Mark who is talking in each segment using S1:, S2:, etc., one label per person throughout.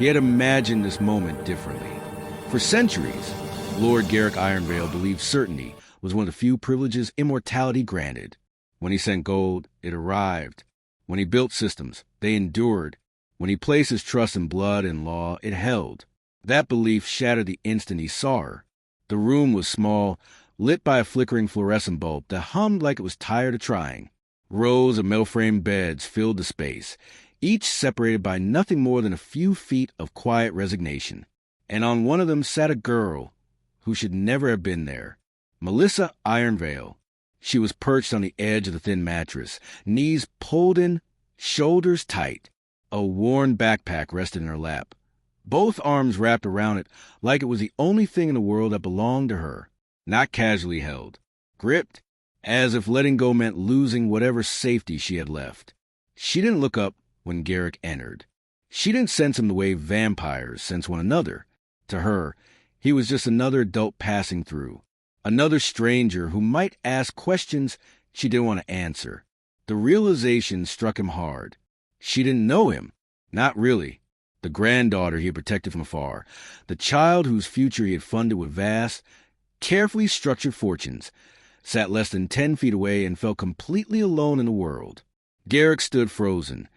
S1: He had imagined this moment differently. For centuries, Lord Garrick Ironvale believed certainty was one of the few privileges immortality granted. When he sent gold, it arrived. When he built systems, they endured. When he placed his trust in blood and law, it held. That belief shattered the instant he saw her. The room was small, lit by a flickering fluorescent bulb that hummed like it was tired of trying. Rows of metal-framed beds filled the space, each separated by nothing more than a few feet of quiet resignation. And on one of them sat a girl who should never have been there. Melissa Ironvale. She was perched on the edge of the thin mattress, knees pulled in, shoulders tight. A worn backpack rested in her lap, both arms wrapped around it like it was the only thing in the world that belonged to her, not casually held, gripped, as if letting go meant losing whatever safety she had left. She didn't look up when Garrick entered. She didn't sense him the way vampires sense one another. To her, he was just another adult passing through, another stranger who might ask questions she didn't want to answer. The realization struck him hard. She didn't know him. Not really. The granddaughter he had protected from afar, the child whose future he had funded with vast, carefully structured fortunes, sat less than 10 feet away and felt completely alone in the world. Garrick stood frozen,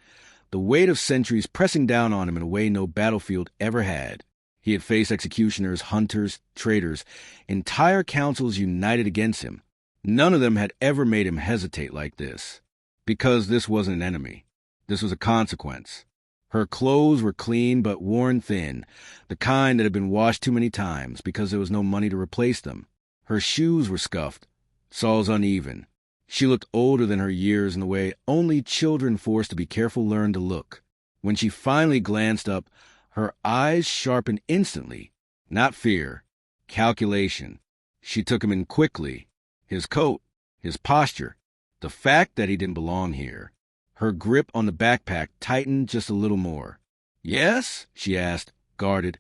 S1: the weight of centuries pressing down on him in a way no battlefield ever had. He had faced executioners, hunters, traitors, entire councils united against him. None of them had ever made him hesitate like this. Because this wasn't an enemy. This was a consequence. Her clothes were clean but worn thin, the kind that had been washed too many times because there was no money to replace them. Her shoes were scuffed, soles uneven. She looked older than her years in the way only children forced to be careful learn to look. When she finally glanced up, her eyes sharpened instantly. Not fear, calculation. She took him in quickly. His coat, his posture, the fact that he didn't belong here. Her grip on the backpack tightened just a little more. "Yes?" she asked, guarded,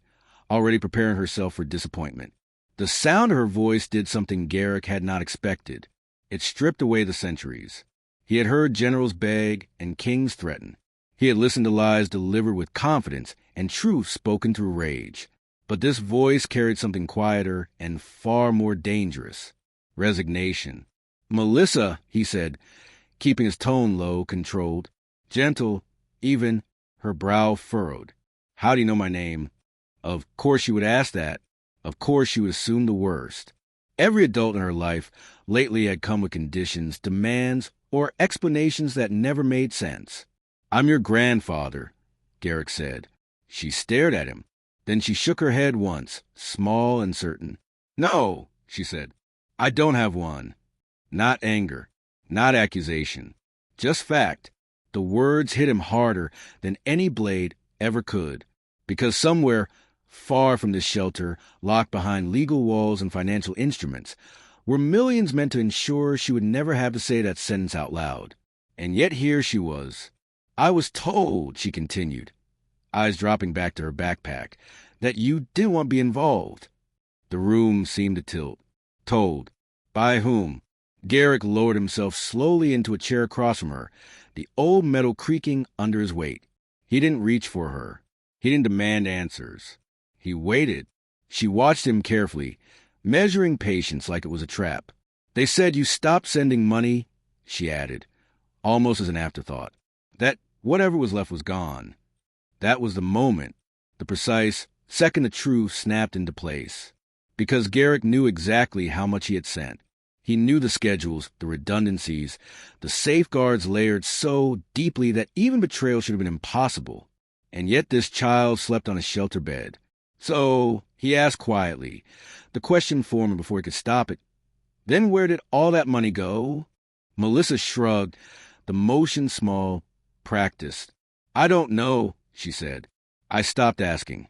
S1: already preparing herself for disappointment. The sound of her voice did something Garrick had not expected. It stripped away the centuries. He had heard generals beg and kings threaten. He had listened to lies delivered with confidence and truth spoken through rage. But this voice carried something quieter and far more dangerous. Resignation. "Melissa," he said, keeping his tone low, controlled, gentle, even, her brow furrowed. "How do you know my name?" Of course she would ask that. Of course she would assume the worst. Every adult in her life lately had come with conditions, demands, or explanations that never made sense. "I'm your grandfather," Garrick said. She stared at him. Then she shook her head once, small and certain. "No," she said. "I don't have one." Not anger. Not accusation. Just fact. The words hit him harder than any blade ever could. Because somewhere, far from this shelter, locked behind legal walls and financial instruments, were millions meant to ensure she would never have to say that sentence out loud. And yet here she was. "I was told," she continued, eyes dropping back to her backpack, "that you didn't want to be involved." The room seemed to tilt. Told. By whom? Garrick lowered himself slowly into a chair across from her, the old metal creaking under his weight. He didn't reach for her. He didn't demand answers. He waited. She watched him carefully, measuring patience like it was a trap. "They said you stopped sending money," she added, almost as an afterthought. "That whatever was left was gone." That was the moment, the precise second the truth snapped into place. Because Garrick knew exactly how much he had sent. He knew the schedules, the redundancies, the safeguards layered so deeply that even betrayal should have been impossible. And yet this child slept on a shelter bed. "So," he asked quietly, the question forming before he could stop it, "then where did all that money go?" Melissa shrugged, the motion small, practiced. "I don't know," she said. "I stopped asking."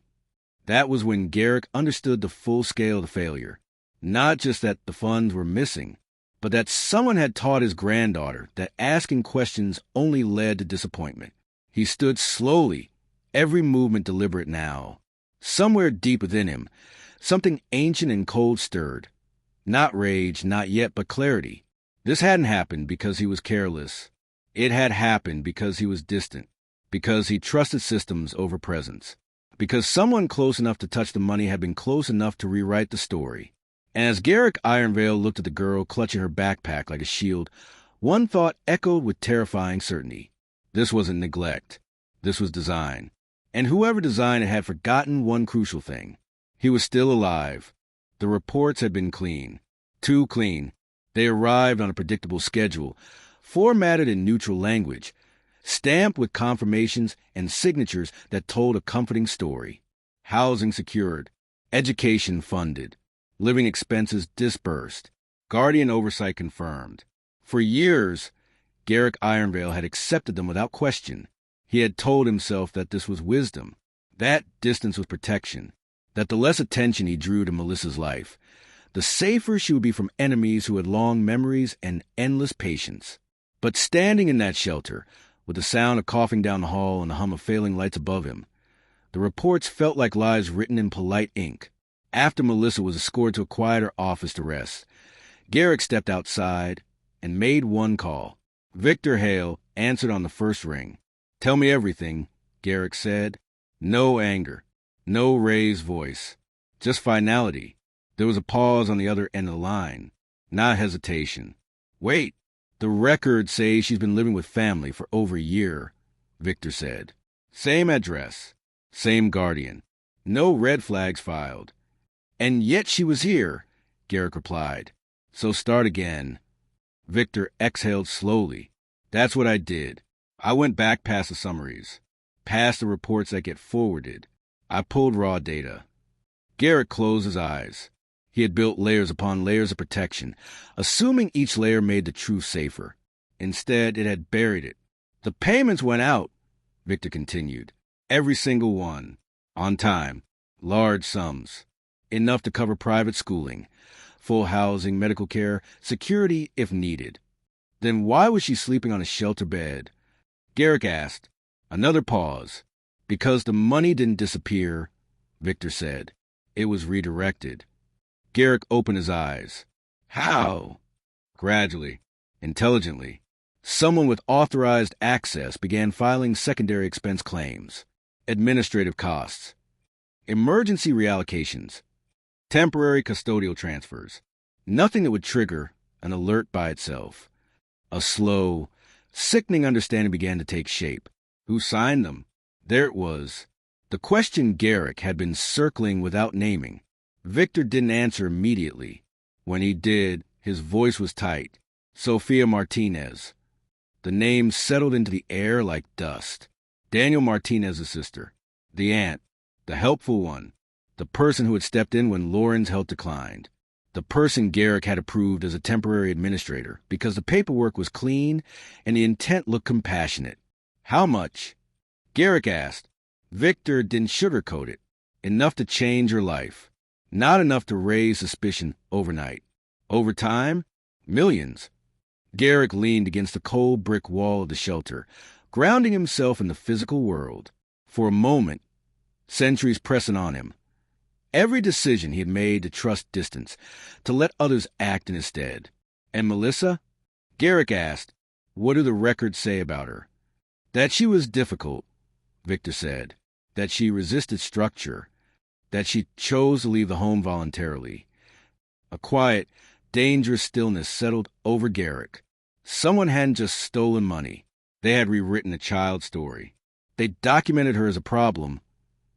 S1: That was when Garrick understood the full scale of the failure. Not just that the funds were missing, but that someone had taught his granddaughter that asking questions only led to disappointment. He stood slowly, every movement deliberate now. Somewhere deep within him, something ancient and cold stirred. Not rage, not yet, but clarity. This hadn't happened because he was careless. It had happened because he was distant, because he trusted systems over presence. Because someone close enough to touch the money had been close enough to rewrite the story. And as Garrick Ironvale looked at the girl clutching her backpack like a shield, one thought echoed with terrifying certainty. This wasn't neglect. This was design. And whoever designed it had forgotten one crucial thing. He was still alive. The reports had been clean. Too clean. They arrived on a predictable schedule, formatted in neutral language, stamped with confirmations and signatures that told a comforting story. Housing secured, education funded, living expenses disbursed, guardian oversight confirmed. For years, Garrick Ironvale had accepted them without question. He had told himself that this was wisdom, that distance was protection, that the less attention he drew to Melissa's life, the safer she would be from enemies who had long memories and endless patience. But standing in that shelter, with the sound of coughing down the hall and the hum of failing lights above him, the reports felt like lies written in polite ink. After Melissa was escorted to a quieter office to rest, Garrick stepped outside and made one call. Victor Hale answered on the first ring. "Tell me everything," Garrick said. No anger, no raised voice, just finality. There was a pause on the other end of the line, not hesitation. "Wait, the records say she's been living with family for over a year," Victor said. "Same address, same guardian, no red flags filed. And yet she was here," Garrick replied. "So start again." Victor exhaled slowly. "That's what I did. I went back past the summaries, past the reports that get forwarded. I pulled raw data." Garrick closed his eyes. He had built layers upon layers of protection, assuming each layer made the truth safer. Instead, it had buried it. "The payments went out," Victor continued. "Every single one. On time. Large sums. Enough to cover private schooling, full housing, medical care, security if needed." "Then why was she sleeping on a shelter bed?" Garrick asked. Another pause. "Because the money didn't disappear," Victor said. "It was redirected." Garrick opened his eyes. "How?" "Gradually, intelligently. Someone with authorized access began filing secondary expense claims, administrative costs, emergency reallocations, temporary custodial transfers. Nothing that would trigger an alert by itself. A slow, sickening understanding began to take shape. Who signed them? There it was. The question Garrick had been circling without naming. Victor didn't answer immediately. When he did, his voice was tight. Sophia Martinez. The name settled into the air like dust. Daniel Martinez's sister. The aunt. The helpful one. The person who had stepped in when Lauren's health declined. The person Garrick had approved as a temporary administrator because the paperwork was clean and the intent looked compassionate. "How much?" Garrick asked. Victor didn't sugarcoat it. Enough to change her life. Not enough to raise suspicion overnight. Over time, millions. Garrick leaned against the cold brick wall of the shelter, grounding himself in the physical world. For a moment, centuries pressing on him. Every decision he had made to trust distance, to let others act in his stead. And Melissa? Garrick asked, "What do the records say about her?" "That she was difficult," Victor said. "That she resisted structure. That she chose to leave the home voluntarily." A quiet, dangerous stillness settled over Garrick. Someone hadn't just stolen money. They had rewritten a child's story. They documented her as a problem,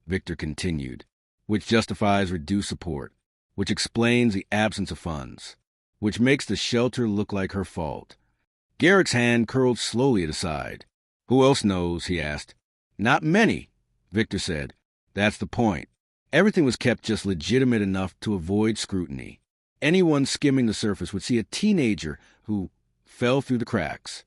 S1: Victor continued, which justifies reduced support, which explains the absence of funds, which makes the shelter look like her fault. Garrick's hand curled slowly at his side. "Who else knows?" he asked. "Not many," Victor said. "That's the point. Everything was kept just legitimate enough to avoid scrutiny. Anyone skimming the surface would see a teenager who fell through the cracks."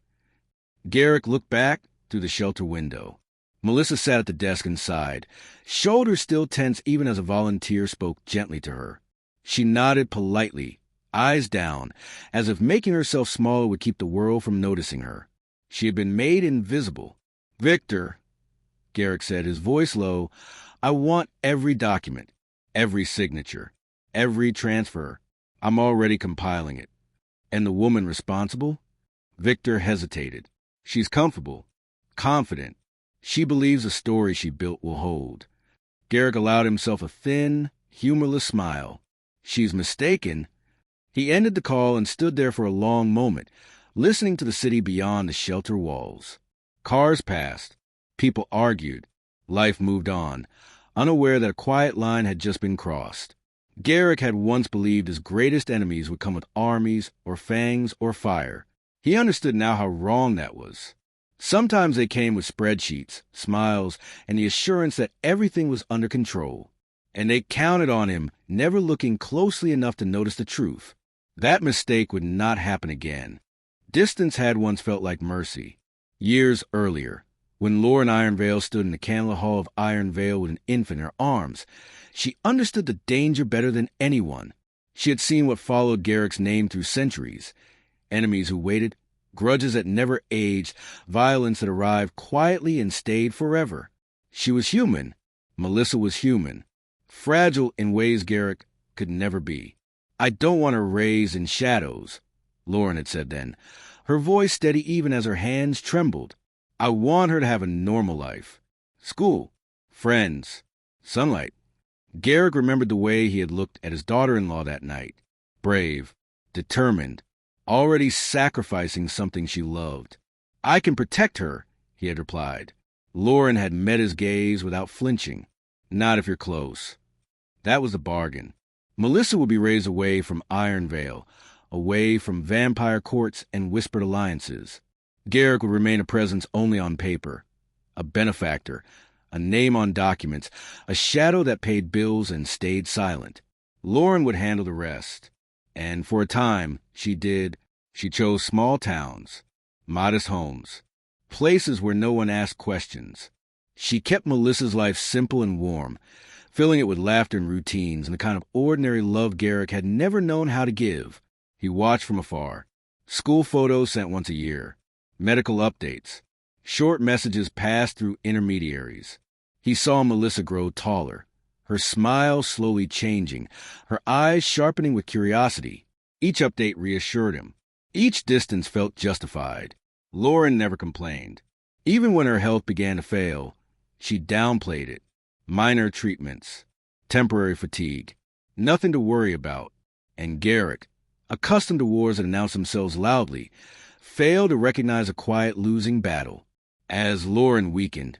S1: Garrick looked back through the shelter window. Melissa sat at the desk inside, shoulders still tense even as a volunteer spoke gently to her. She nodded politely, eyes down, as if making herself smaller would keep the world from noticing her. She had been made invisible. "Victor," Garrick said, his voice low, "I want every document, every signature, every transfer. I'm already compiling it." "And the woman responsible?" Victor hesitated. "She's comfortable, confident. She believes the story she built will hold." Garrick allowed himself a thin, humorless smile. "She's mistaken." He ended the call and stood there for a long moment, listening to the city beyond the shelter walls. Cars passed. People argued. Life moved on, unaware that a quiet line had just been crossed. Garrick had once believed his greatest enemies would come with armies or fangs or fire. He understood now how wrong that was. Sometimes they came with spreadsheets, smiles, and the assurance that everything was under control. And they counted on him, never looking closely enough to notice the truth. That mistake would not happen again. Distance had once felt like mercy. Years earlier, when Lauren Ironvale stood in the candle hall of Ironvale with an infant in her arms, she understood the danger better than anyone. She had seen what followed Garrick's name through centuries. Enemies who waited, grudges that never aged, violence that arrived quietly and stayed forever. She was human. Melissa was human. Fragile in ways Garrick could never be. "I don't want her raised in shadows," Lauren had said then, her voice steady even as her hands trembled. "I want her to have a normal life. School, friends, sunlight." Garrick remembered the way he had looked at his daughter-in-law that night. Brave, determined, already sacrificing something she loved. "I can protect her," he had replied. Lauren had met his gaze without flinching. "Not if you're close." That was the bargain. Melissa would be raised away from Ironvale, away from vampire courts and whispered alliances. Garrick would remain a presence only on paper, a benefactor, a name on documents, a shadow that paid bills and stayed silent. Lauren would handle the rest. And for a time, she did. She chose small towns, modest homes, places where no one asked questions. She kept Melissa's life simple and warm, filling it with laughter and routines and the kind of ordinary love Garrick had never known how to give. He watched from afar. School photos sent once a year. Medical updates. Short messages passed through intermediaries. He saw Melissa grow taller, her smile slowly changing, her eyes sharpening with curiosity. Each update reassured him. Each distance felt justified. Lauren never complained. Even when her health began to fail, she downplayed it. Minor treatments, temporary fatigue, nothing to worry about. And Garrick, accustomed to wars that announce themselves loudly, failed to recognize a quiet losing battle. As Lauren weakened,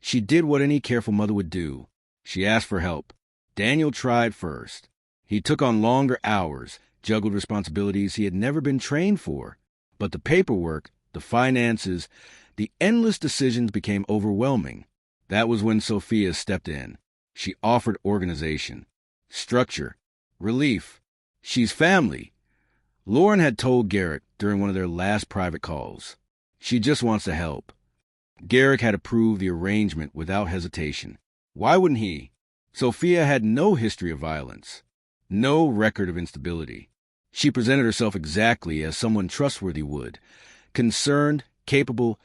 S1: she did what any careful mother would do. She asked for help. Daniel tried first. He took on longer hours, juggled responsibilities he had never been trained for. But the paperwork, the finances, the endless decisions became overwhelming. That was when Sophia stepped in. She offered organization, structure, relief. She's family. Lauren had told Garrick during one of their last private calls. She just wants to help. Garrick had approved the arrangement without hesitation. Why wouldn't he? Sophia had no history of violence, no record of instability. She presented herself exactly as someone trustworthy would, concerned, capable,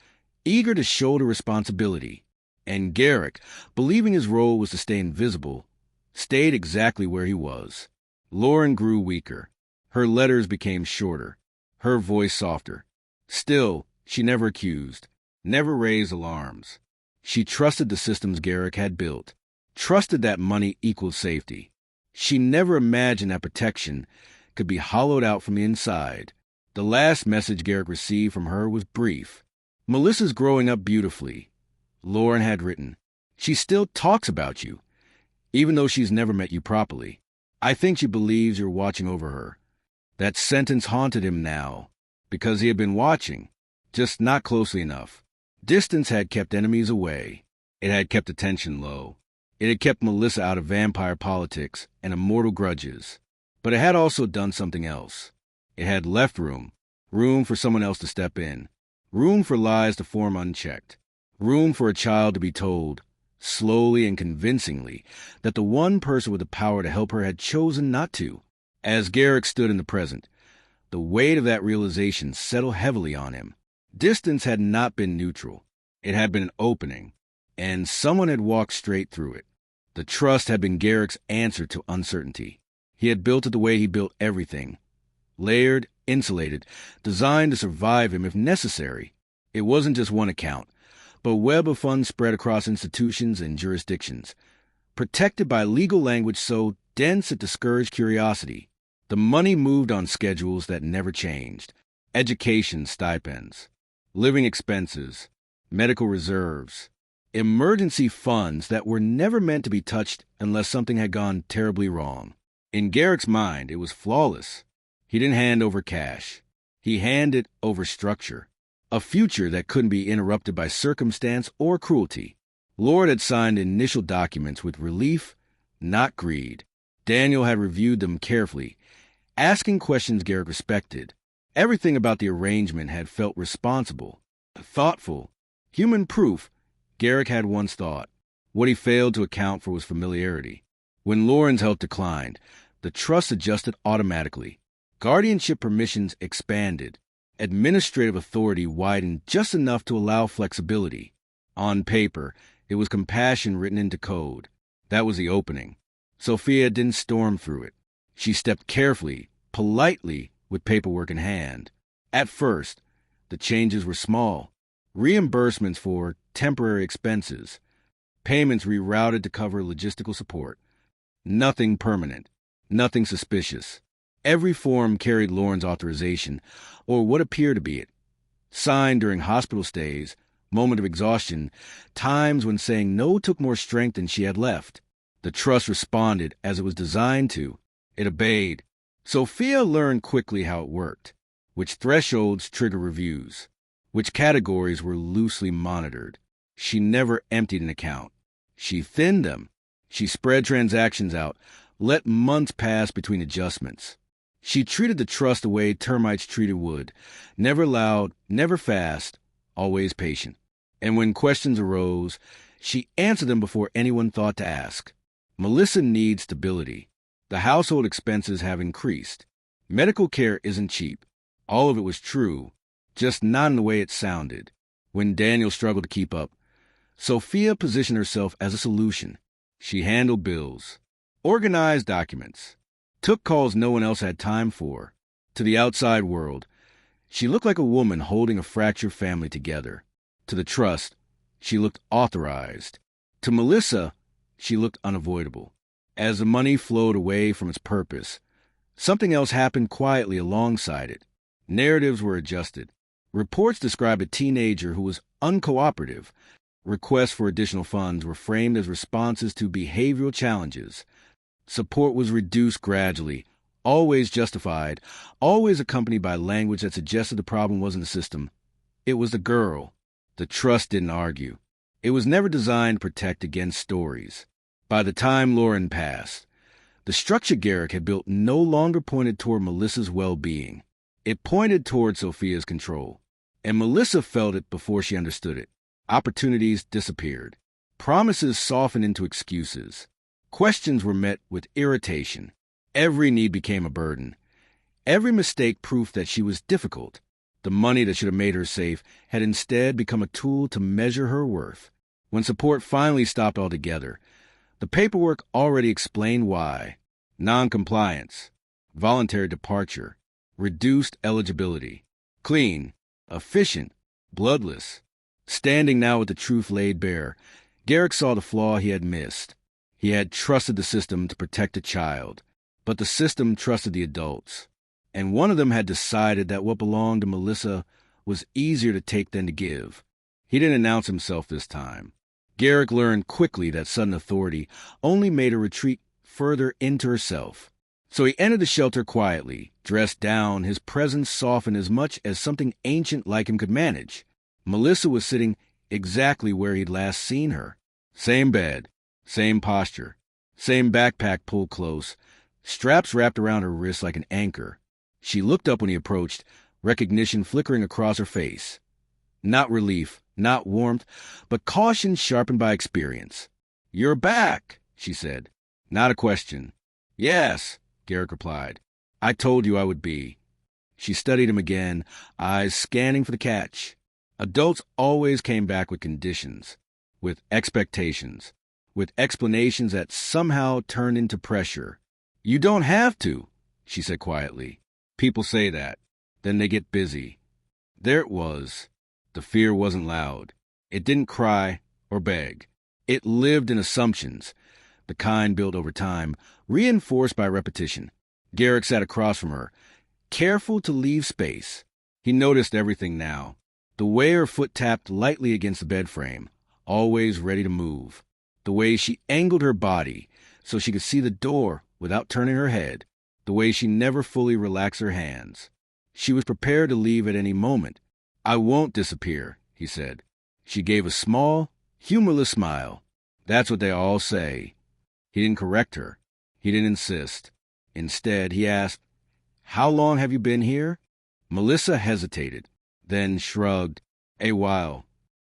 S1: eager to shoulder responsibility. And Garrick, believing his role was to stay invisible, stayed exactly where he was. Lauren grew weaker. Her letters became shorter, her voice softer. Still, she never accused, never raised alarms. She trusted the systems Garrick had built, trusted that money equaled safety. She never imagined that protection could be hollowed out from the inside. The last message Garrick received from her was brief. "Melissa's growing up beautifully," Lauren had written. "She still talks about you, even though she's never met you properly. I think she believes you're watching over her." That sentence haunted him now, because he had been watching, just not closely enough. Distance had kept enemies away. It had kept attention low. It had kept Melissa out of vampire politics and immortal grudges. But it had also done something else. It had left room for someone else to step in, room for lies to form unchecked, room for a child to be told, slowly and convincingly, that the one person with the power to help her had chosen not to. As Garrick stood in the present, the weight of that realization settled heavily on him. Distance had not been neutral. It had been an opening, and someone had walked straight through it. The trust had been Garrick's answer to uncertainty. He had built it the way he built everything. Layered, insulated, designed to survive him if necessary. It wasn't just one account, but a web of funds spread across institutions and jurisdictions. protected by legal language so dense it discouraged curiosity. The money moved on schedules that never changed: education stipends, living expenses, medical reserves, emergency funds that were never meant to be touched unless something had gone terribly wrong. In Garrick's mind, it was flawless. He didn't hand over cash. He handed over structure, a future that couldn't be interrupted by circumstance or cruelty. Lord had signed initial documents with relief, not greed. Daniel had reviewed them carefully, asking questions Garrick respected. Everything about the arrangement had felt responsible, thoughtful, human proof, Garrick had once thought. What he failed to account for was familiarity. When Lauren's health declined, the trust adjusted automatically. Guardianship permissions expanded. Administrative authority widened just enough to allow flexibility. On paper, it was compassion written into code. That was the opening. Sophia didn't storm through it. She stepped carefully, politely, with paperwork in hand. At first, the changes were small. Reimbursements for temporary expenses. Payments rerouted to cover logistical support. Nothing permanent. Nothing suspicious. Every form carried Lauren's authorization, or what appeared to be it. Signed during hospital stays, moment of exhaustion, times when saying no took more strength than she had left. The trust responded as it was designed to. It obeyed. Sophia learned quickly how it worked, which thresholds trigger reviews, which categories were loosely monitored. She never emptied an account. She thinned them. She spread transactions out, let months pass between adjustments. She treated the trust the way termites treated wood, never loud, never fast, always patient. And when questions arose, she answered them before anyone thought to ask. Melissa needs stability. The household expenses have increased. Medical care isn't cheap. All of it was true, just not in the way it sounded. When Daniel struggled to keep up, Sophia positioned herself as a solution. She handled bills, organized documents, took calls no one else had time for. To the outside world, she looked like a woman holding a fractured family together. To the trust, she looked authorized. To Melissa, she looked unavoidable. As the money flowed away from its purpose, something else happened quietly alongside it. Narratives were adjusted. Reports described a teenager who was uncooperative. Requests for additional funds were framed as responses to behavioral challenges. Support was reduced gradually, always justified, always accompanied by language that suggested the problem wasn't the system. It was the girl. The trust didn't argue. It was never designed to protect against stories. By the time Lauren passed, the structure Garrick had built no longer pointed toward Melissa's well-being. It pointed toward Sophia's control. And Melissa felt it before she understood it. Opportunities disappeared. Promises softened into excuses. Questions were met with irritation. Every need became a burden. Every mistake proof that she was difficult. The money that should have made her safe had instead become a tool to measure her worth. When support finally stopped altogether, the paperwork already explained why. Non-compliance, voluntary departure, reduced eligibility, clean, efficient, bloodless. Standing now with the truth laid bare, Garrick saw the flaw he had missed. He had trusted the system to protect a child, but the system trusted the adults. And one of them had decided that what belonged to Melissa was easier to take than to give. He didn't announce himself this time. Garrick learned quickly that sudden authority only made her retreat further into herself. So he entered the shelter quietly, dressed down, his presence softened as much as something ancient like him could manage. Melissa was sitting exactly where he'd last seen her. Same bed, same posture, same backpack pulled close, straps wrapped around her wrists like an anchor. She looked up when he approached, recognition flickering across her face. Not relief, not warmth, but caution sharpened by experience. "You're back," she said. Not a question. "Yes," Garrick replied. "I told you I would be." She studied him again, eyes scanning for the catch. Adults always came back with conditions, with expectations, with explanations that somehow turned into pressure. "You don't have to," she said quietly. "People say that. Then they get busy." There it was. The fear wasn't loud. It didn't cry or beg. It lived in assumptions. the kind built over time, reinforced by repetition. Garrick sat across from her, careful to leave space. He noticed everything now. The way her foot tapped lightly against the bed frame, always ready to move. The way she angled her body so she could see the door without turning her head. The way she never fully relaxed her hands. She was prepared to leave at any moment. "I won't disappear," he said. She gave a small, humorless smile. "That's what they all say." He didn't correct her. He didn't insist. Instead, he asked, "How long have you been here?" Melissa hesitated, then shrugged. "A while."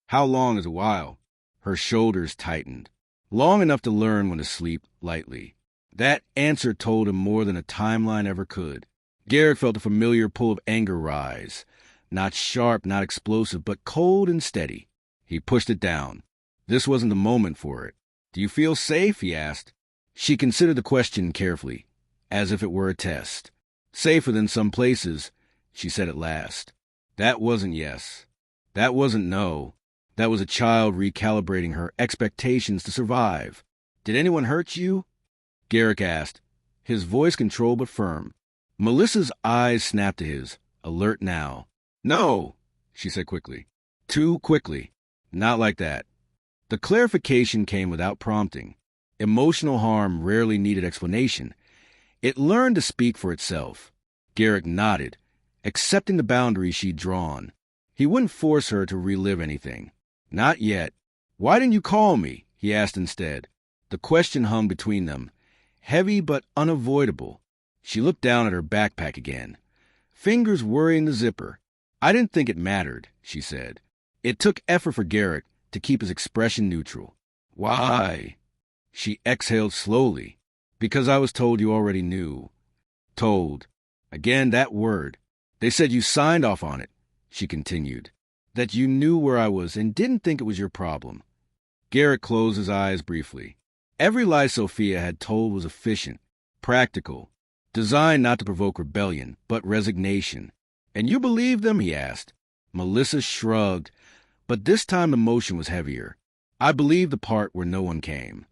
S1: "How long is a while?" Her shoulders tightened. Long enough to learn when to sleep lightly. That answer told him more than a timeline ever could. Garrick felt a familiar pull of anger rise. Not sharp, not explosive, but cold and steady. He pushed it down. This wasn't the moment for it. "Do you feel safe?" he asked. She considered the question carefully, as if it were a test. "Safer than some places," she said at last. That wasn't yes. That wasn't no. That was a child recalibrating her expectations to survive. "Did anyone hurt you?" Garrick asked, his voice controlled but firm. Melissa's eyes snapped to his, alert now. "No," she said quickly. Too quickly. Not like that. The clarification came without prompting. Emotional harm rarely needed explanation. It learned to speak for itself. Garrick nodded, accepting the boundary she'd drawn. He wouldn't force her to relive anything. Not yet. "Why didn't you call me?" he asked instead. The question hung between them, heavy but unavoidable. She looked down at her backpack again, fingers worrying the zipper. "I didn't think it mattered," she said. It took effort for Garrick to keep his expression neutral. "Why?" She exhaled slowly. "Because I was told you already knew." Told. Again, that word. "They said you signed off on it," she continued. "That you knew where I was and didn't think it was your problem." Garrick closed his eyes briefly. Every lie Sophia had told was efficient, practical, designed not to provoke rebellion, but resignation. "And you believed them?" he asked. Melissa shrugged, but this time the motion was heavier. "I believed the part where no one came."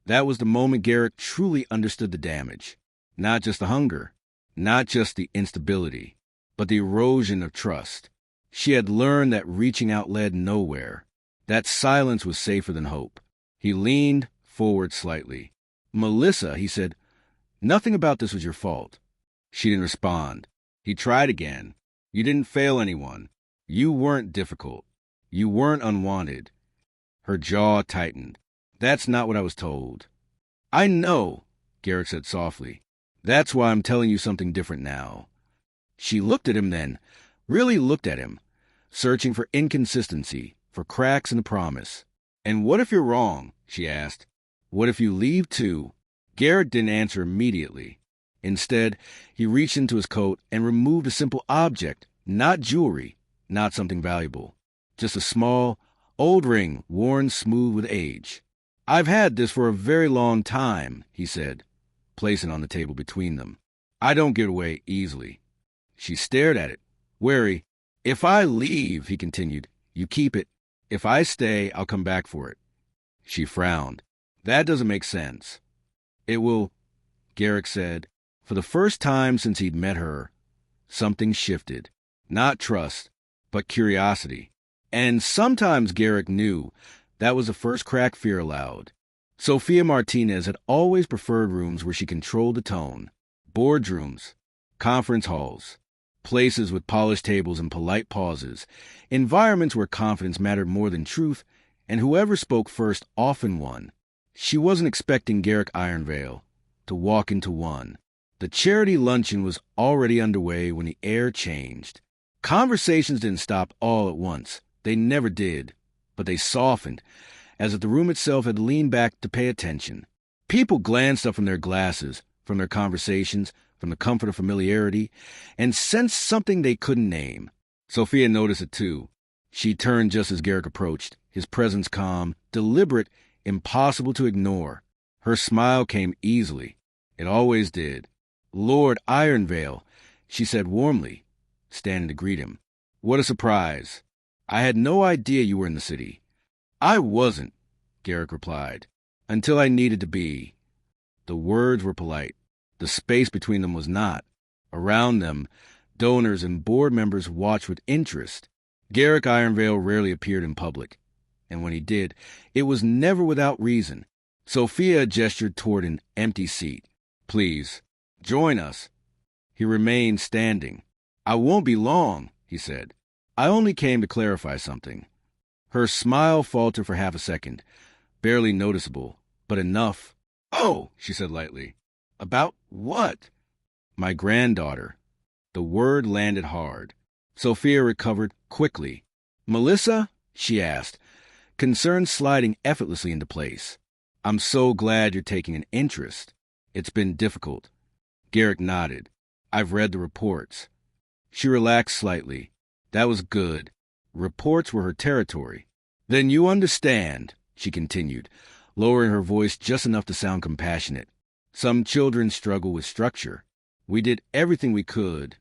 S1: That was the moment Garrick truly understood the damage. Not just the hunger, not just the instability, but the erosion of trust. She had learned that reaching out led nowhere, that silence was safer than hope. He leaned forward slightly. "Melissa," he said, "nothing about this was your fault." She didn't respond. He tried again. "You didn't fail anyone. You weren't difficult. You weren't unwanted." Her jaw tightened. "That's not what I was told." "I know," Garrick said softly. "That's why I'm telling you something different now." She looked at him then, really looked at him, searching for inconsistency, for cracks in the promise. "And what if you're wrong?" she asked. "What if you leave too?" Garrick didn't answer immediately. Instead, he reached into his coat and removed a simple object, not jewelry, not something valuable. Just a small, old ring worn smooth with age. "I've had this for a very long time," he said, placing it on the table between them. "I don't give it away easily." She stared at it, wary. "If I leave," he continued, "you keep it. If I stay, I'll come back for it." She frowned. "That doesn't make sense." "It will," Garrick said. For the first time since he'd met her, something shifted. Not trust, but curiosity. And sometimes Garrick knew that was the first crack fear allowed. Sophia Martinez had always preferred rooms where she controlled the tone. Boardrooms, conference halls, places with polished tables and polite pauses, environments where confidence mattered more than truth, and whoever spoke first often won. She wasn't expecting Garrick Ironvale to walk into one. The charity luncheon was already underway when the air changed. Conversations didn't stop all at once. They never did. But they softened, as if the room itself had leaned back to pay attention. People glanced up from their glasses, from their conversations, from the comfort of familiarity, and sensed something they couldn't name. Sophia noticed it too. She turned just as Garrick approached, his presence calm, deliberate, impossible to ignore. Her smile came easily. It always did. "Lord Ironvale," she said warmly, standing to greet him. "What a surprise. I had no idea you were in the city." "I wasn't," Garrick replied. Until I needed to be. The words were polite. The space between them was not. Around them, donors and board members watched with interest. Garrick Ironvale rarely appeared in public, and when he did, it was never without reason. Sophia gestured toward an empty seat. Please, join us. He remained standing. I won't be long, he said. I only came to clarify something. Her smile faltered for half a second, barely noticeable, but enough. Oh, she said lightly. About what? My granddaughter. The word landed hard. Sophia recovered quickly. Melissa? She asked, concern sliding effortlessly into place. I'm so glad you're taking an interest. It's been difficult. Garrick nodded. I've read the reports. She relaxed slightly. That was good. Reports were her territory. Then you understand, she continued, lowering her voice just enough to sound compassionate. Some children struggle with structure. We did everything we could.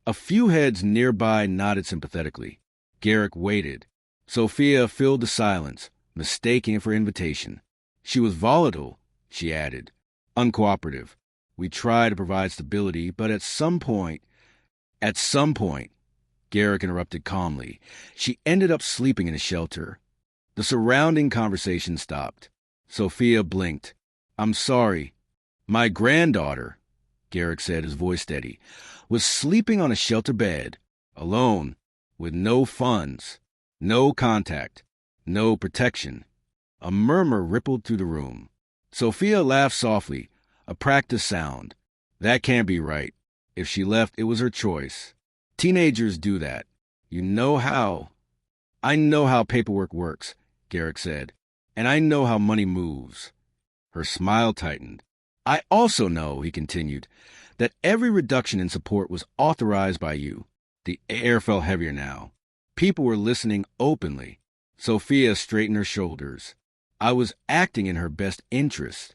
S1: A few heads nearby nodded sympathetically. Garrick waited. Sophia filled the silence, mistaking it for invitation. She was volatile, she added, uncooperative. We tried to provide stability, but at some point, Garrick interrupted calmly, she ended up sleeping in a shelter. The surrounding conversation stopped. Sophia blinked. I'm sorry. My granddaughter, Garrick said, his voice steady, was sleeping on a shelter bed, alone, with no funds, no contact, no protection. A murmur rippled through the room. Sophia laughed softly, a practiced sound. That can't be right. If she left, it was her choice. Teenagers do that. You know how. I know how paperwork works, Garrick said, and I know how money moves. Her smile tightened. I also know, he continued, that every reduction in support was authorized by you. The air felt heavier now. People were listening openly. Sophia straightened her shoulders. I was acting in her best interest.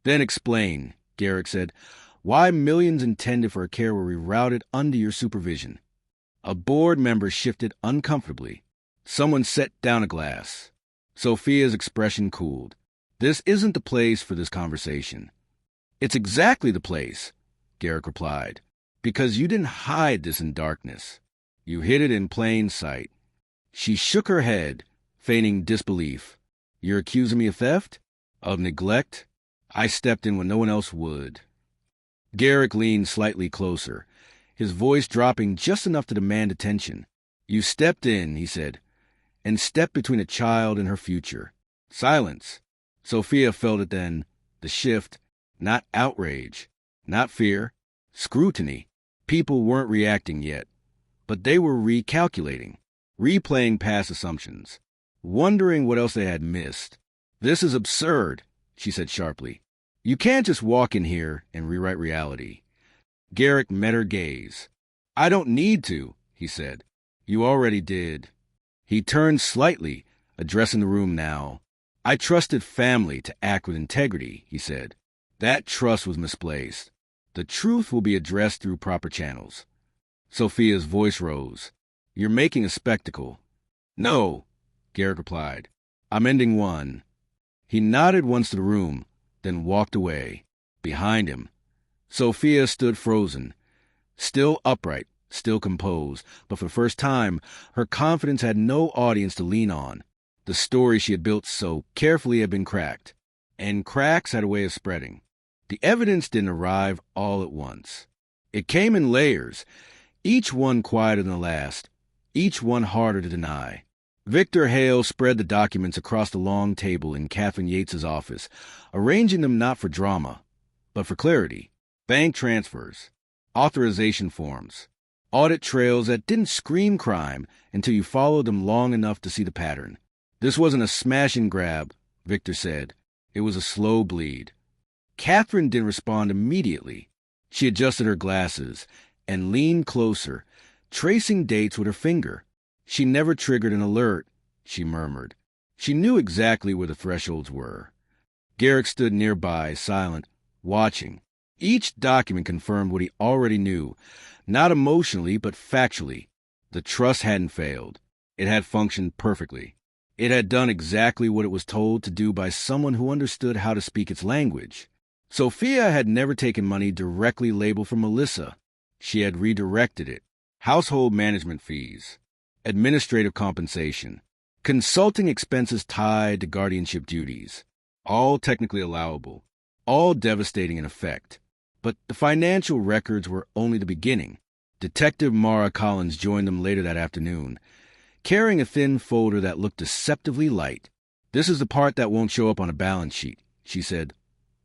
S1: Then explain, Garrick said, why millions intended for her care were rerouted under your supervision. A board member shifted uncomfortably. Someone set down a glass. Sophia's expression cooled. This isn't the place for this conversation. It's exactly the place, Garrick replied, because you didn't hide this in darkness. You hid it in plain sight. She shook her head, feigning disbelief. You're accusing me of theft? Of neglect? I stepped in when no one else would. Garrick leaned slightly closer, his voice dropping just enough to demand attention. You stepped in, he said, and stepped between a child and her future. Silence. Sophia felt it then, the shift, not outrage, not fear, scrutiny. People weren't reacting yet, but they were recalculating, replaying past assumptions, wondering what else they had missed. This is absurd, she said sharply. You can't just walk in here and rewrite reality. Garrick met her gaze. I don't need to, he said. You already did. He turned slightly, addressing the room now. I trusted family to act with integrity, he said. That trust was misplaced. The truth will be addressed through proper channels. Sophia's voice rose. You're making a spectacle. No, Garrick replied. I'm ending one. He nodded once to the room, then walked away. Behind him, Sophia stood frozen, still upright, still composed, but for the first time, her confidence had no audience to lean on. The story she had built so carefully had been cracked, and cracks had a way of spreading. The evidence didn't arrive all at once. It came in layers, each one quieter than the last, each one harder to deny. Victor Hale spread the documents across the long table in Catherine Yates's office, arranging them not for drama, but for clarity. Bank transfers, authorization forms, audit trails that didn't scream crime until you followed them long enough to see the pattern. This wasn't a smash and grab, Victor said. It was a slow bleed. Catherine didn't respond immediately. She adjusted her glasses and leaned closer, tracing dates with her finger. She never triggered an alert, she murmured. She knew exactly where the thresholds were. Garrick stood nearby, silent, watching. Each document confirmed what he already knew, not emotionally but factually. The trust hadn't failed. It had functioned perfectly. It had done exactly what it was told to do by someone who understood how to speak its language. Sophia had never taken money directly labeled for Melissa. She had redirected it. Household management fees, administrative compensation, consulting expenses tied to guardianship duties, all technically allowable, all devastating in effect. But the financial records were only the beginning. Detective Mara Collins joined them later that afternoon, carrying a thin folder that looked deceptively light. "This is the part that won't show up on a balance sheet," she said,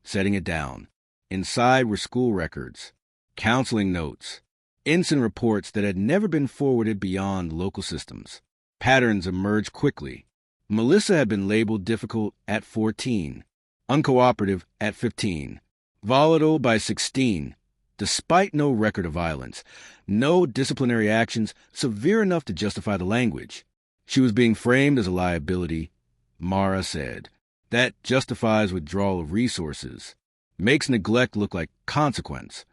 S1: setting it down. Inside were school records, counseling notes, incident reports that had never been forwarded beyond local systems. Patterns emerged quickly. Melissa had been labeled difficult at 14, uncooperative at 15, volatile by 16, despite no record of violence, no disciplinary actions severe enough to justify the language. She was being framed as a liability, Mara said. That justifies withdrawal of resources, makes neglect look like consequence.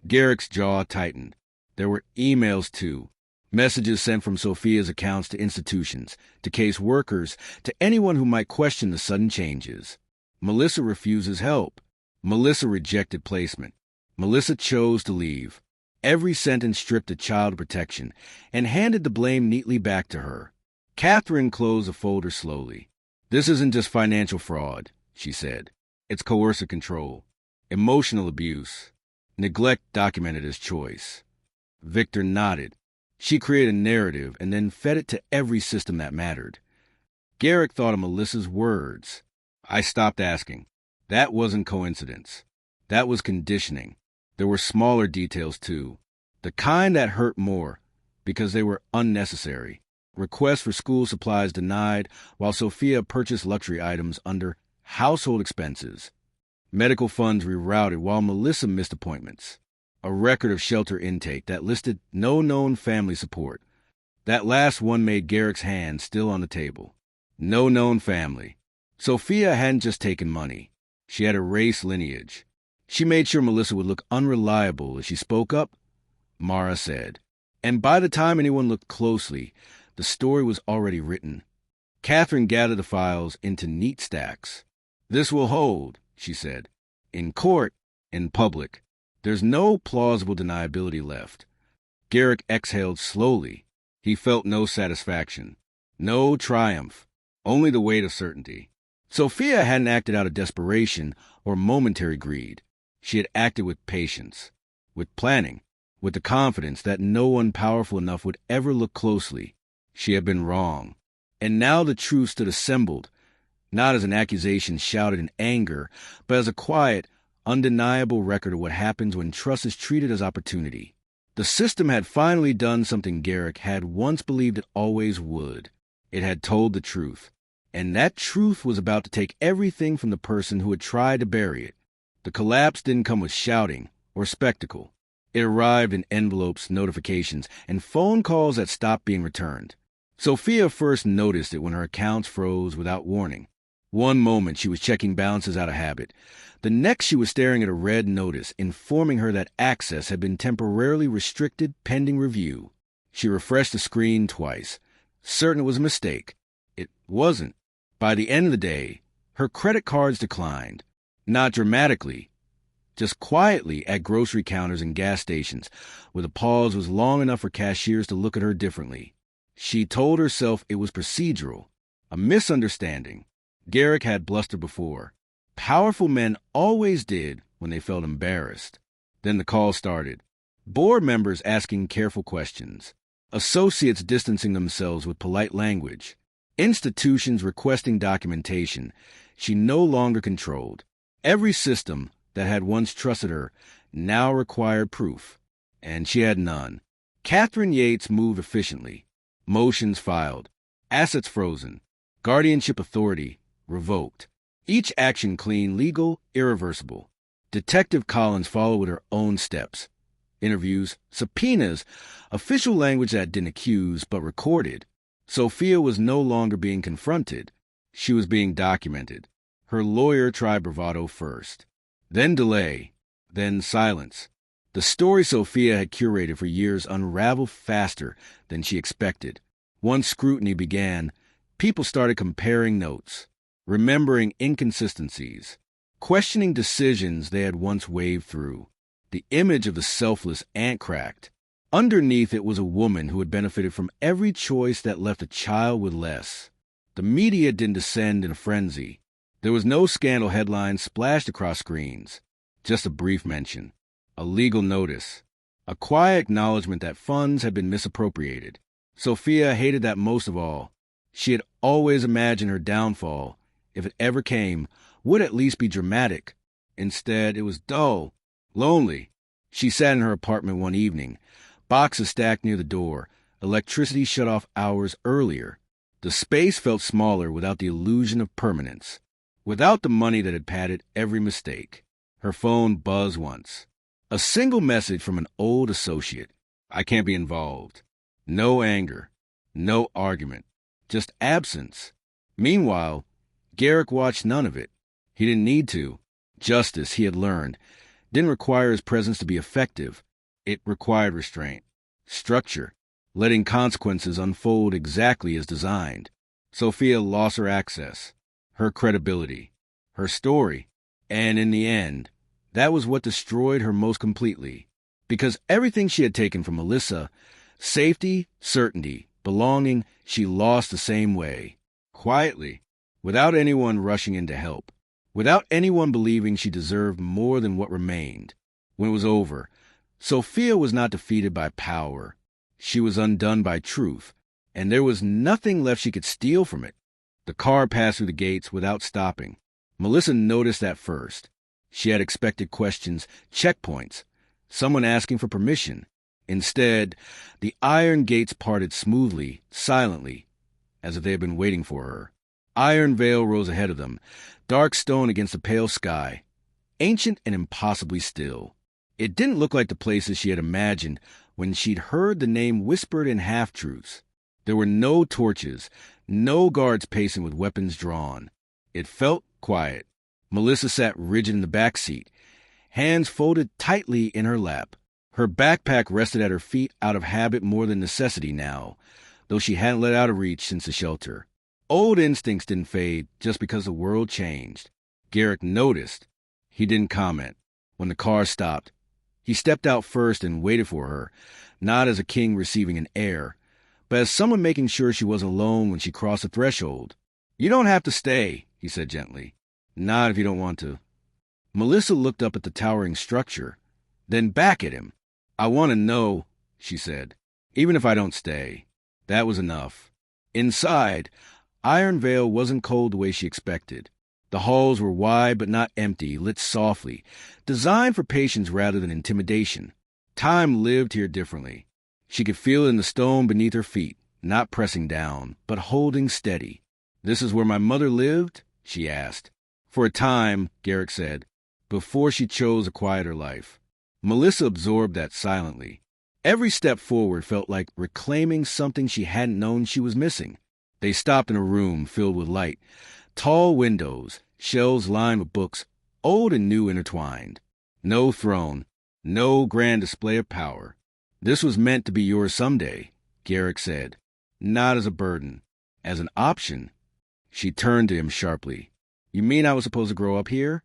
S1: Garrick's jaw tightened. There were emails, too. Messages sent from Sophia's accounts to institutions, to case workers, to anyone who might question the sudden changes. Melissa refuses help. Melissa rejected placement. Melissa chose to leave. Every sentence stripped a child of protection and handed the blame neatly back to her. Catherine closed the folder slowly. "This isn't just financial fraud," she said. "It's coercive control, emotional abuse, neglect documented as choice." Victor nodded. She created a narrative and then fed it to every system that mattered. Garrick thought of Melissa's words. "I stopped asking." That wasn't coincidence. That was conditioning. There were smaller details, too. The kind that hurt more, because they were unnecessary. Requests for school supplies denied, while Sophia purchased luxury items under household expenses. Medical funds rerouted, while Melissa missed appointments. A record of shelter intake that listed no known family support. That last one made Garrick's hand still on the table. No known family. Sophia hadn't just taken money. She had erased lineage. She made sure Melissa would look unreliable if she spoke up, Mara said. And by the time anyone looked closely, the story was already written. Catherine gathered the files into neat stacks. "This will hold," she said. "In court, in public. There's no plausible deniability left." Garrick exhaled slowly. He felt no satisfaction, no triumph, only the weight of certainty. Sophia hadn't acted out of desperation or momentary greed. She had acted with patience, with planning, with the confidence that no one powerful enough would ever look closely. She had been wrong. And now the truth stood assembled, not as an accusation shouted in anger, but as a quiet, undeniable record of what happens when trust is treated as opportunity. The system had finally done something Garrick had once believed it always would. It had told the truth. And that truth was about to take everything from the person who had tried to bury it. The collapse didn't come with shouting or spectacle. It arrived in envelopes, notifications, and phone calls that stopped being returned. Sophia first noticed it when her accounts froze without warning. One moment she was checking balances out of habit. The next she was staring at a red notice informing her that access had been temporarily restricted pending review. She refreshed the screen twice, certain it was a mistake. It wasn't. By the end of the day, her credit cards declined. Not dramatically, just quietly at grocery counters and gas stations, where the pause was long enough for cashiers to look at her differently. She told herself it was procedural, a misunderstanding. Garrick had blustered before. Powerful men always did when they felt embarrassed. Then the call started. Board members asking careful questions. Associates distancing themselves with polite language. Institutions requesting documentation she no longer controlled. Every system that had once trusted her now required proof, and she had none. Catherine Yates moved efficiently. Motions filed. Assets frozen. Guardianship authority revoked. Each action clean, legal, irreversible. Detective Collins followed with her own steps. Interviews, subpoenas, official language that didn't accuse but recorded. Sophia was no longer being confronted. She was being documented. Her lawyer tried bravado first. Then delay. Then silence. The story Sophia had curated for years unraveled faster than she expected. Once scrutiny began, People started comparing notes, remembering inconsistencies, questioning decisions they had once waved through. The image of the selfless ant cracked. Underneath it was a woman who had benefited from every choice that left a child with less. The media didn't descend in a frenzy. There was no scandal headline splashed across screens, just a brief mention, a legal notice, a quiet acknowledgement that funds had been misappropriated. Sophia hated that most of all. She had always imagined her downfall, if it ever came, would at least be dramatic. Instead, it was dull, lonely. She sat in her apartment one evening, boxes stacked near the door, electricity shut off hours earlier. The space felt smaller without the illusion of permanence, without the money that had padded every mistake. Her phone buzzed once. A single message from an old associate. I can't be involved. No anger. No argument. Just absence. Meanwhile, Garrick watched none of it. He didn't need to. Justice, he had learned, didn't require his presence to be effective. It required restraint. Structure. Letting consequences unfold exactly as designed. Sophia lost her access, her credibility, her story, and in the end, that was what destroyed her most completely. Because everything she had taken from Melissa, safety, certainty, belonging, she lost the same way. Quietly, without anyone rushing in to help, without anyone believing she deserved more than what remained. When it was over, Sophia was not defeated by power. She was undone by truth, and there was nothing left she could steal from it. The car passed through the gates without stopping. Melissa noticed that first. She had expected questions, checkpoints, someone asking for permission. Instead, the iron gates parted smoothly, silently, as if they had been waiting for her. Ironvale rose ahead of them, dark stone against the pale sky, ancient and impossibly still. It didn't look like the places she had imagined when she'd heard the name whispered in half-truths. There were no torches, no guards pacing with weapons drawn. It felt quiet. Melissa sat rigid in the back seat, hands folded tightly in her lap. Her backpack rested at her feet out of habit more than necessity now, though she hadn't let out of reach since the shelter. Old instincts didn't fade just because the world changed. Garrick noticed. He didn't comment. When the car stopped, he stepped out first and waited for her, not as a king receiving an heir, but as someone making sure she wasn't alone when she crossed the threshold. "You don't have to stay," he said gently. "Not if you don't want to." Melissa looked up at the towering structure, then back at him. "I want to know," she said, "even if I don't stay." That was enough. Inside, Ironvale wasn't cold the way she expected. The halls were wide but not empty, lit softly, designed for patience rather than intimidation. Time lived here differently. She could feel it in the stone beneath her feet, not pressing down, but holding steady. "This is where my mother lived?" she asked. "For a time," Garrick said, "before she chose a quieter life." Melissa absorbed that silently. Every step forward felt like reclaiming something she hadn't known she was missing. They stopped in a room filled with light. Tall windows, shelves lined with books, old and new intertwined. No throne, no grand display of power. "This was meant to be yours someday," Garrick said. "Not as a burden, as an option." She turned to him sharply. "You mean I was supposed to grow up here?"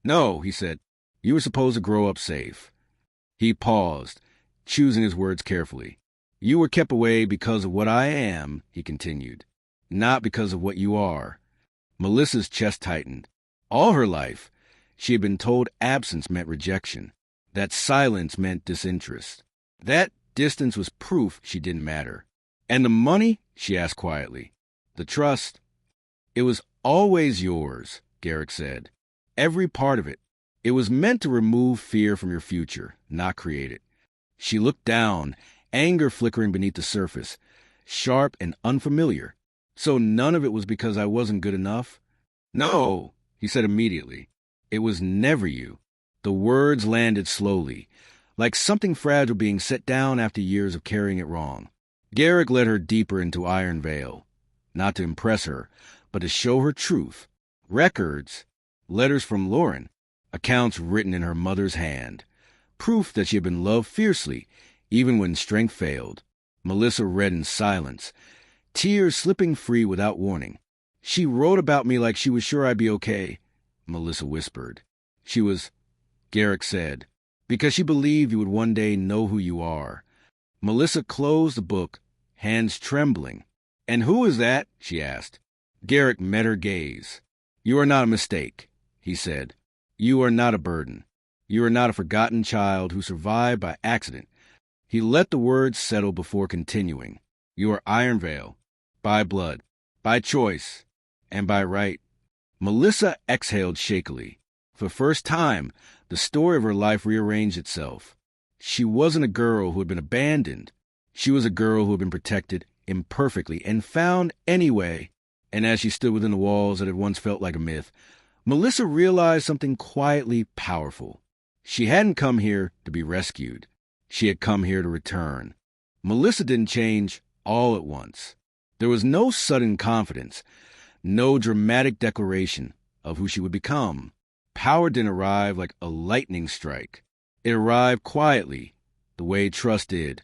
S1: "No," he said. "You were supposed to grow up safe." He paused, choosing his words carefully. "You were kept away because of what I am," he continued, "not because of what you are." Melissa's chest tightened. All her life, she had been told absence meant rejection, that silence meant disinterest. That distance was proof she didn't matter. "And the money?" she asked quietly. "The trust?" "It was always yours," Garrick said. "Every part of it. It was meant to remove fear from your future, not create it." She looked down, anger flickering beneath the surface, sharp and unfamiliar. "So none of it was because I wasn't good enough?" "No," he said immediately. "It was never you." The words landed slowly, like something fragile being set down after years of carrying it wrong. Garrick led her deeper into Ironvale, not to impress her, but to show her truth. Records, letters from Lauren, accounts written in her mother's hand, proof that she had been loved fiercely, even when strength failed. Melissa read in silence, tears slipping free without warning. "She wrote about me like she was sure I'd be okay," Melissa whispered. "She was," Garrick said, "because she believed you would one day know who you are." Melissa closed the book, hands trembling. "And who is that?" she asked. Garrick met her gaze. "You are not a mistake," he said. "You are not a burden. You are not a forgotten child who survived by accident." He let the words settle before continuing. "You are Ironvale, by blood, by choice, and by right." Melissa exhaled shakily. For the first time, the story of her life rearranged itself. She wasn't a girl who had been abandoned. She was a girl who had been protected imperfectly and found anyway. And as she stood within the walls that had once felt like a myth, Melissa realized something quietly powerful. She hadn't come here to be rescued. She had come here to return. Melissa didn't change all at once. There was no sudden confidence, no dramatic declaration of who she would become. Power didn't arrive like a lightning strike. It arrived quietly, the way trust did,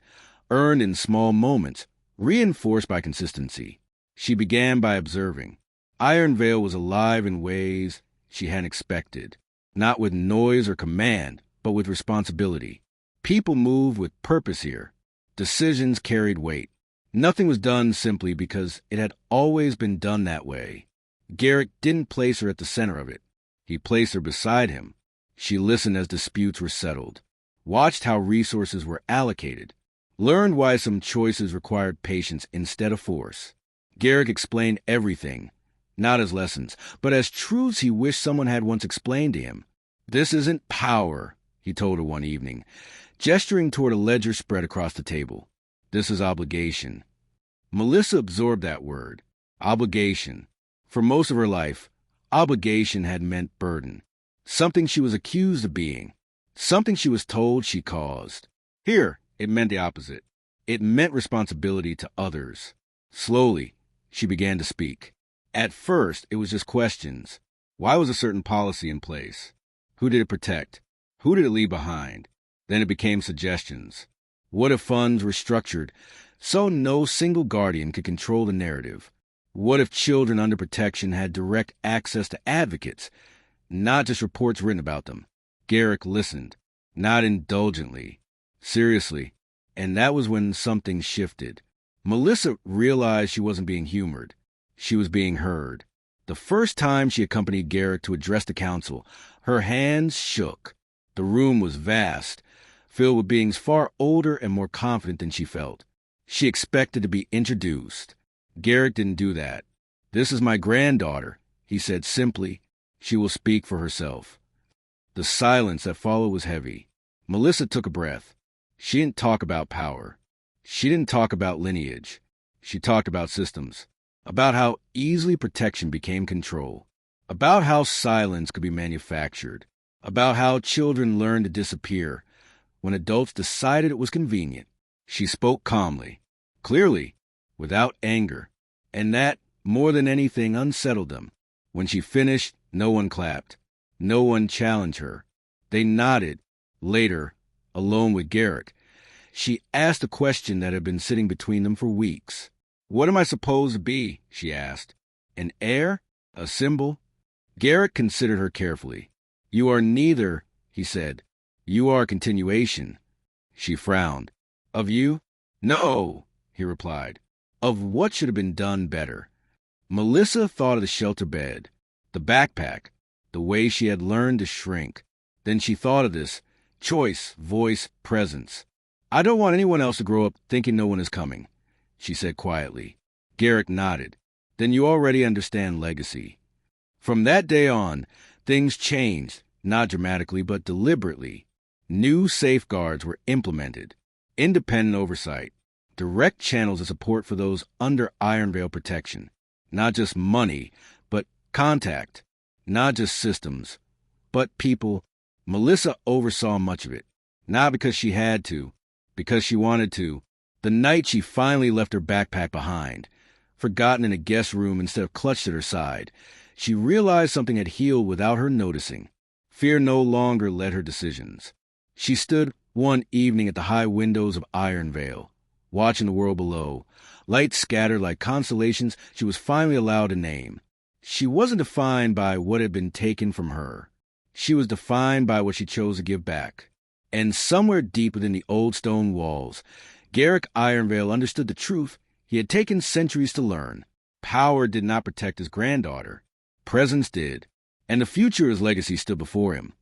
S1: earned in small moments, reinforced by consistency. She began by observing. Ironvale was alive in ways she hadn't expected, not with noise or command, but with responsibility. People moved with purpose here. Decisions carried weight. Nothing was done simply because it had always been done that way. Garrick didn't place her at the center of it. He placed her beside him. She listened as disputes were settled, watched how resources were allocated, learned why some choices required patience instead of force. Garrick explained everything, not as lessons, but as truths he wished someone had once explained to him. "This isn't power," he told her one evening, gesturing toward a ledger spread across the table. "This is obligation." Melissa absorbed that word, obligation. For most of her life, obligation had meant burden, something she was accused of being, something she was told she caused. Here, it meant the opposite. It meant responsibility to others. Slowly, she began to speak. At first, it was just questions. Why was a certain policy in place? Who did it protect? Who did it leave behind? Then it became suggestions. What if funds were structured so no single guardian could control the narrative? What if children under protection had direct access to advocates, not just reports written about them? Garrick listened, not indulgently, seriously, and that was when something shifted. Melissa realized she wasn't being humored. She was being heard. The first time she accompanied Garrick to address the council, her hands shook. The room was vast, filled with beings far older and more confident than she felt. She expected to be introduced. Garrick didn't do that. "This is my granddaughter," he said simply. "She will speak for herself." The silence that followed was heavy. Melissa took a breath. She didn't talk about power. She didn't talk about lineage. She talked about systems, about how easily protection became control, about how silence could be manufactured, about how children learned to disappear when adults decided it was convenient. She spoke calmly, clearly, without anger, and that, more than anything, unsettled them. When she finished, no one clapped. No one challenged her. They nodded. Later, alone with Garrick, she asked a question that had been sitting between them for weeks. "What am I supposed to be?" she asked. "An heir? A symbol?" Garrick considered her carefully. "You are neither," he said. "You are a continuation." She frowned. "Of you?" "No," he replied. "Of what should have been done better." Melissa thought of the shelter bed, the backpack, the way she had learned to shrink. Then she thought of this: choice, voice, presence. "I don't want anyone else to grow up thinking no one is coming," she said quietly. Garrick nodded. "Then you already understand legacy." From that day on, things changed, not dramatically, but deliberately. New safeguards were implemented, independent oversight, direct channels of support for those under Ironvale protection. Not just money, but contact. Not just systems, but people. Melissa oversaw much of it, not because she had to, because she wanted to. The night she finally left her backpack behind, forgotten in a guest room instead of clutched at her side, she realized something had healed without her noticing. Fear no longer led her decisions. She stood one evening at the high windows of Ironvale, watching the world below. Lights scattered like constellations she was finally allowed a name. She wasn't defined by what had been taken from her. She was defined by what she chose to give back. And somewhere deep within the old stone walls, Garrick Ironvale understood the truth he had taken centuries to learn. Power did not protect his granddaughter. Presence did. And the future of his legacy stood before him.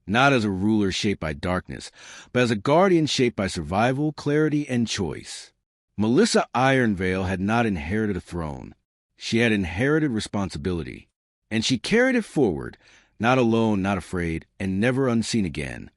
S1: Not as a ruler shaped by darkness, but as a guardian shaped by survival, clarity, and choice. Melissa Ironvale had not inherited a throne. She had inherited responsibility. And she carried it forward, not alone, not afraid, and never unseen again.